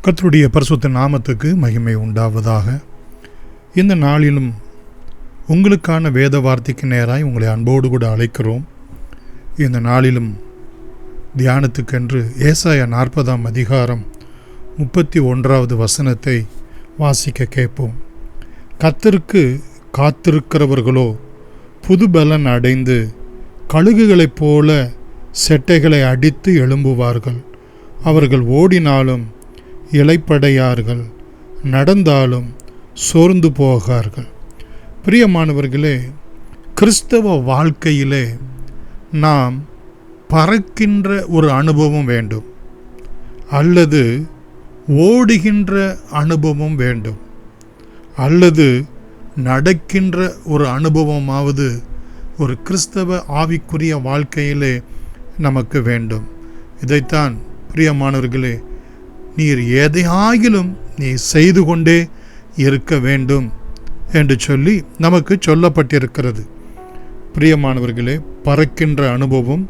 கர்த்தருடைய பரிசுத்த நாமத்துக்கு மகிமை உண்டாவதாக. இந்த நாளிலும் உங்களுக்கான வேத வார்த்தைக்கு நேராய் உங்களை அன்போடு கூட அழைக்கிறோம். இந்த நாளிலும் தியானத்துக்கென்று ஏசாயா 40ஆம் அதிகாரம் 31வது வசனத்தை வாசிக்க கேட்போம். கர்த்தருக்கு காத்திருக்கிறவர்களோ புது பலன் அடைந்து கழுகுகளைப் போல செட்டைகளை அடித்து எழும்புவார்கள். அவர்கள் ஓடினாலும் இளைப்படையார்கள், நடந்தாலும் சோர்ந்து போகார்கள். பிரியமானவர்களே, கிறிஸ்தவ வாழ்க்கையிலே நாம் பறக்கின்ற ஒரு அனுபவம் வேண்டும், அல்லது ஓடுகின்ற அனுபவம் வேண்டும், அல்லது நடக்கின்ற ஒரு அனுபவமாவது ஒரு கிறிஸ்தவ ஆவிக்குரிய வாழ்க்கையிலே நமக்கு வேண்டும். இதைத்தான் பிரியமானவர்களே, நீர் எதையாகிலும் நீ செய்து கொண்டே இருக்க வேண்டும் என்று சொல்லி நமக்கு சொல்லப்பட்டிருக்கிறது. பிரியமானவர்களே, பறக்கின்ற அனுபவம்,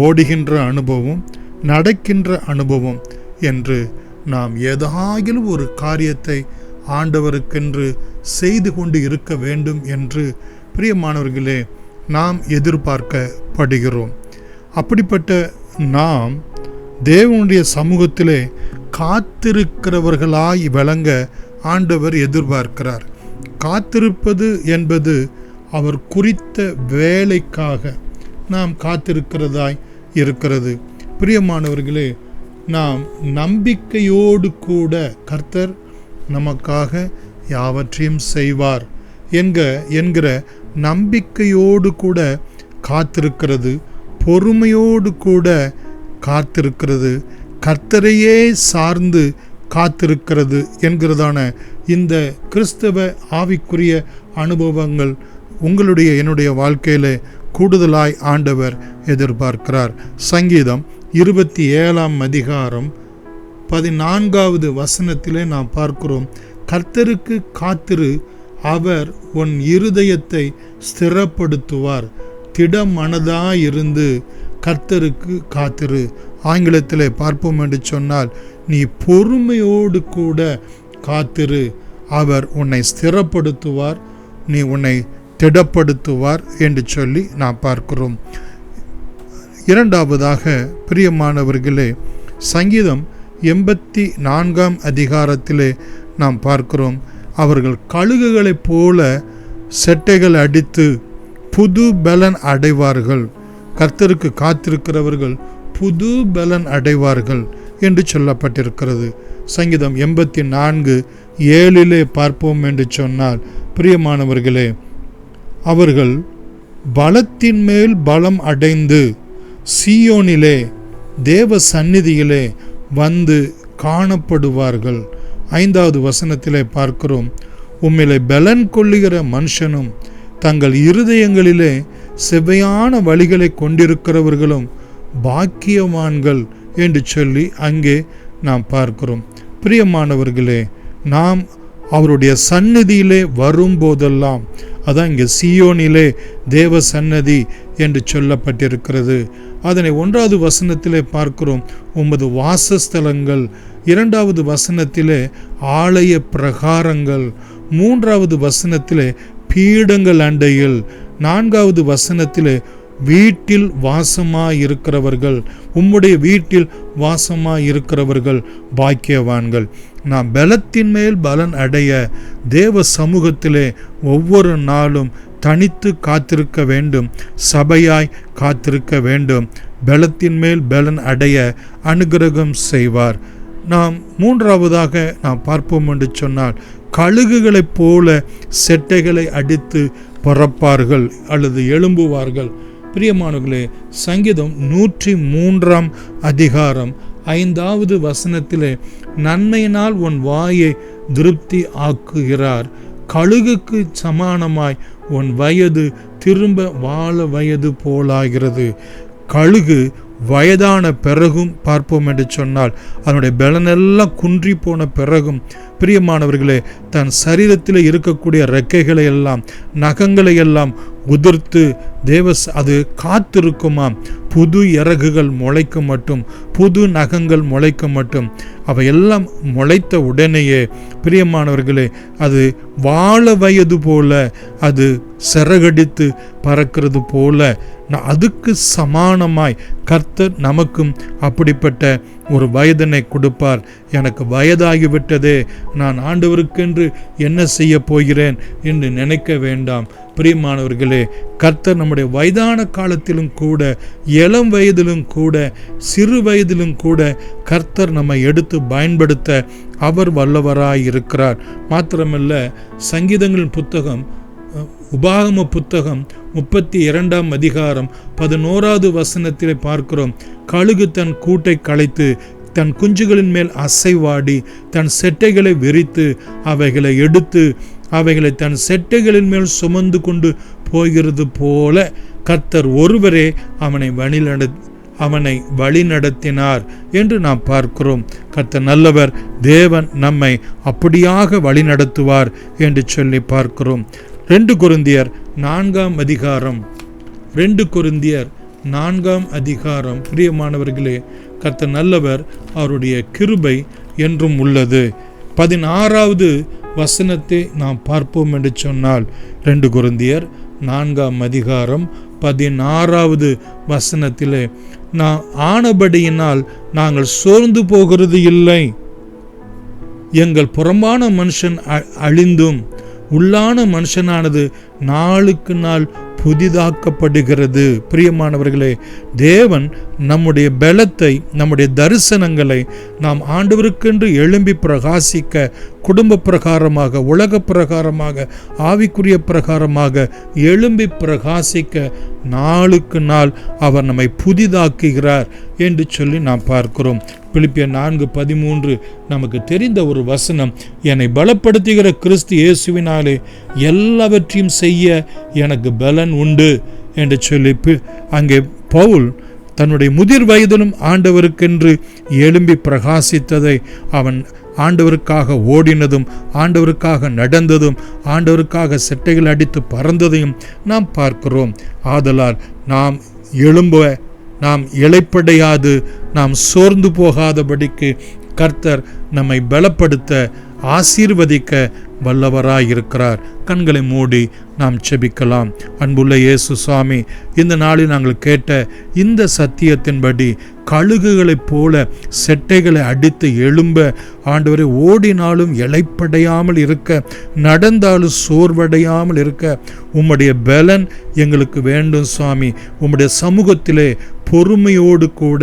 ஓடுகின்ற அனுபவம், நடக்கின்ற அனுபவம் என்று நாம் எதாகிலும் ஒரு காரியத்தை ஆண்டவருக்கென்று செய்து கொண்டு இருக்க வேண்டும் என்று பிரியமானவர்களே நாம் எதிர்பார்க்கப்படுகிறோம். அப்படிப்பட்ட நாம் தேவனுடைய சமூகத்திலே காத்திருக்கிறவர்களாய் விளங்க ஆண்டவர் எதிர்பார்க்கிறார். காத்திருப்பது என்பது அவர் குறித்த வேலைக்காக நாம் காத்திருக்கிறதாய் இருக்கிறது. பிரியமானவர்களே, நாம் நம்பிக்கையோடு கூட கர்த்தர் நமக்காக யாவற்றையும் செய்வார் என்கிற நம்பிக்கையோடு கூட காத்திருக்கிறது, பொறுமையோடு கூட காத்திருக்கிறது, கர்த்தரையே சார்ந்து காத்திருக்கிறது என்கிறதான இந்த கிறிஸ்தவ ஆவிக்குரிய அனுபவங்கள் உங்களுடைய என்னுடைய வாழ்க்கையில் கூடுதலாய் ஆண்டவர் எதிர்பார்க்கிறார். சங்கீதம் 27ஆம் அதிகாரம் 14வது வசனத்திலே நாம் பார்க்கிறோம், கர்த்தருக்கு காத்திரு, அவர் உன் இருதயத்தை ஸ்திரப்படுத்துவார், திடமனதாயிருந்து கர்த்தருக்கு காத்திரு. ஆங்கிலத்தில் பார்ப்போம் என்று சொன்னால், நீ பொறுமையோடு கூட காத்திரு, அவர் உன்னை ஸ்திரப்படுத்துவார், நீ உன்னை திடப்படுத்துவார் என்று சொல்லி நாம் பார்க்கிறோம். இரண்டாவதாக பிரியமானவர்களே, சங்கீதம் 84ஆம் அதிகாரத்திலே நாம் பார்க்கிறோம், அவர்கள் கழுகுகளைப் போல செட்டைகள் அடித்து புது பலன் அடைவார்கள். கர்த்தருக்கு காத்திருக்கிறவர்கள் புது பலன் அடைவார்கள் என்று சொல்லப்பட்டிருக்கிறது. சங்கீதம் 84:7 பார்ப்போம் என்று சொன்னால், பிரியமானவர்களே, அவர்கள் பலத்தின் மேல் பலம் அடைந்து சீயோனிலே தேவ சந்நிதியிலே வந்து காணப்படுவார்கள். 5வது வசனத்திலே பார்க்கிறோம், உம்மிலே பலன் கொள்ளுகிற மனுஷனும் தங்கள் இருதயங்களிலே செவ்வையான வழிகளை கொண்டிருக்கிறவர்களும் பாக்கியவான்கள் என்று சொல்லி அங்கே நாம் பார்க்கிறோம். பிரியமானவர்களே, நாம் அவருடைய சந்நிதியிலே வரும்போதெல்லாம், அதான் இங்கே சீயோனிலே தேவ சந்நிதி என்று சொல்லப்பட்டிருக்கிறது. அதனை 1வது வசனத்திலே பார்க்கிறோம், உமது வாசஸ்தலங்கள், 2வது வசனத்திலே ஆலய பிரகாரங்கள், 3வது வசனத்திலே பீடங்கள் அண்டையில், 4வது வசனத்திலே வீட்டில் வாசமாயிருக்கிறவர்கள், உம்முடைய வீட்டில் வாசமாயிருக்கிறவர்கள் பாக்கியவான்கள். நாம் பலத்தின் மேல் பலன் அடைய தேவ சமூகத்திலே ஒவ்வொரு நாளும் தனித்து காத்திருக்க வேண்டும், சபையாய் காத்திருக்க வேண்டும். பலத்தின் மேல் பலன் அடைய அனுக்கிரகம் செய்வார். நாம் 3வதாக நாம் பார்ப்போம் என்று சொன்னால், கழுகுகளைப் போல செட்டைகளை அடித்து பறப்பார்கள் அல்லது எழும்புவார்கள். பிரியமானவர்களே, சங்கீதம் 103ஆம் அதிகாரம் 5வது வசனத்திலே, நன்மையினால் உன் வாயை திருப்தி ஆக்குகிறார், கழுகுக்கு சமானமாய் உன் வயது திரும்ப வாழ வயது போலாகிறது. கழுகு வயதான பிறகும் பார்ப்போம் என்று சொன்னால், அதனுடைய பலனெல்லாம் குன்றி போன பிறகும் பிரியமானவர்களே, தன் சரீரத்தில் இருக்கக்கூடிய ரெக்கைகளை எல்லாம் நகங்களை எல்லாம் உதிர்த்து அது காத்திருக்குமாம், புது இறகுகள் முளைக்க மட்டும், புது நகங்கள் முளைக்க மட்டும், அவையெல்லாம் முளைத்த உடனேயே பிரியமானவர்களே, அது வாழ வயது போல, அது சிறகடித்து பறக்கிறது போல, அதுக்கு சமானமாய் கர்த்தர் நமக்கும் அப்படிப்பட்ட ஒரு வயதினை கொடுப்பார். எனக்கு வயதாகிவிட்டதே, நான் ஆண்டவருக்கென்று என்ன செய்ய போகிறேன் என்று நினைக்க வேண்டாம். பிரியமானவர்களே, கர்த்தர் நம்முடைய வயதான காலத்திலும் கூட, இளம் வயதிலும் கூட, சிறு வயதிலும் கூட கர்த்தர் நம்மை எடுத்து பயன்படுத்த அவர் வல்லவராய் இருக்கிறார். மாத்திரமல்ல, சங்கீதங்களின் புத்தகம், உபாகம புத்தகம் 32ஆம் அதிகாரம் 11வது வசனத்திலே பார்க்கிறோம். கழுகு தன் கூட்டை கலைத்து தன் குஞ்சுகளின் மேல் அசைவாடி தன் செட்டைகளை விரித்து அவைகளை எடுத்து அவைகளை தன் செட்டைகளின் மேல் சுமந்து கொண்டு போகிறது போல கர்த்தர் ஒருவரே அவனை வழி நடத்தினார் என்று நாம் பார்க்கிறோம். கர்த்தர் நல்லவர், தேவன் நம்மை அப்படியாக வழி நடத்துவார் என்று சொல்லி பார்க்கிறோம். 2 கொரிந்தியர் 4ஆம் அதிகாரம் 2 கொரிந்தியர் 4ஆம் அதிகாரம் பிரியமானவர்களே, கர்த்தர் நல்லவர், அவருடைய கிருபை என்றும் உள்ளது. 16வது வசனத்தை நாம் பார்ப்போம் என்று சொன்னால், 2 கொரிந்தியர் 4ஆம் அதிகாரம் 16வது வசனத்திலே, நான் ஆனபடியினால் நாங்கள் சோர்ந்து போகிறது இல்லை, எங்கள் புறம்பான மனுஷன் அழிந்தும் உள்ளான மனுஷனானது நாளுக்கு நாள் புதிதாக்கப்படுகிறது. பிரியமானவர்களே, தேவன் நம்முடைய பலத்தை, நம்முடைய தரிசனங்களை நாம் ஆண்டவருக்கென்று எழும்பி பிரகாசிக்க, குடும்ப பிரகாரமாக, உலக பிரகாரமாக, ஆவிக்குரிய பிரகாரமாக எழும்பி பிரகாசிக்க நாளுக்கு நாள் அவர் நம்மை புதிதாக்குகிறார் என்று சொல்லி நாம் பார்க்கிறோம். பிலிப்பியர் 4:13 நமக்கு தெரிந்த ஒரு வசனம், என்னை பலப்படுத்துகிற கிறிஸ்து இயேசுவினாலே எல்லாவற்றையும் செய்ய எனக்கு பலன் உண்டு என்று சொல்லி அங்கே பவுல் தன்னுடைய முதிர் வயதிலும் ஆண்டவருக்கென்று எழும்பி பிரகாசித்ததை, அவன் ஆண்டவருக்காக ஓடினதும், ஆண்டவருக்காக நடந்ததும், ஆண்டவருக்காக செட்டைகள் அடித்து பறந்ததையும் நாம் பார்க்கிறோம். ஆதலால் நாம் எழும்ப, நாம் இளைப்படையாது, நாம் சோர்ந்து போகாதபடிக்கு கர்த்தர் நம்மை பலப்படுத்த, ஆசீர்வதிக்க வல்லவராயிருக்கிறார். கண்களை மூடி நாம் செபிக்கலாம். அன்புள்ள இயேசு சுவாமி, இந்த நாளில் நாங்கள் கேட்ட இந்த சத்தியத்தின்படி கழுகுகளைப் போல செட்டைகளை அடித்து எழும்ப, ஆண்டவரை ஓடினாலும் இளைப்படையாமல் இருக்க, நடந்தாலும் சோர்வடையாமல் இருக்க உம்முடைய பலன் எங்களுக்கு வேண்டும் சுவாமி. உம்முடைய சமூகத்திலே பொறுமையோடு கூட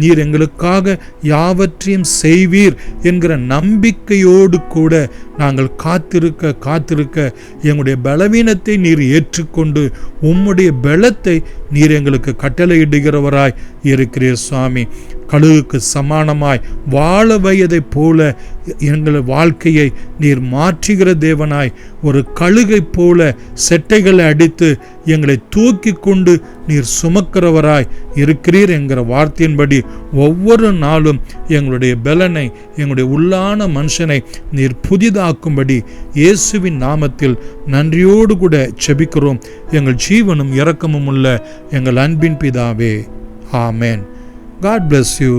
நீர் எங்களுக்காக யாவற்றையும் செய்வீர் என்கிற நம்பிக்கையோடு கூட நாங்கள் காத்திருக்க எங்களுடைய பலவீனத்தை நீர் ஏற்றுக்கொண்டு உம்முடைய பலத்தை நீர் எங்களுக்கு கட்டளையிடுகிறவராய் இருக்கிறீர் சுவாமி. கழுகுக்கு சமானமாய் வாழ வயதைப் போல எங்கள் வாழ்க்கையை நீர் மாற்றுகிற தேவனாய், ஒரு கழுகைப் போல செட்டைகளை அடித்து எங்களை தூக்கி கொண்டு நீர் சுமக்கிறவராய் இருக்கிறீர் என்கிற வார்த்தையின்படி ஒவ்வொரு நாளும் எங்களுடைய பலனை, எங்களுடைய உள்ளான மனுஷனை நீர் புதிதாக்கும்படி இயேசுவின் நாமத்தில் நன்றியோடு கூட செபிக்கிறோம். எங்கள் ஜீவனும் இரக்கமும் உள்ள எங்கள் அன்பின் பிதாவே, ஆமேன். God bless you.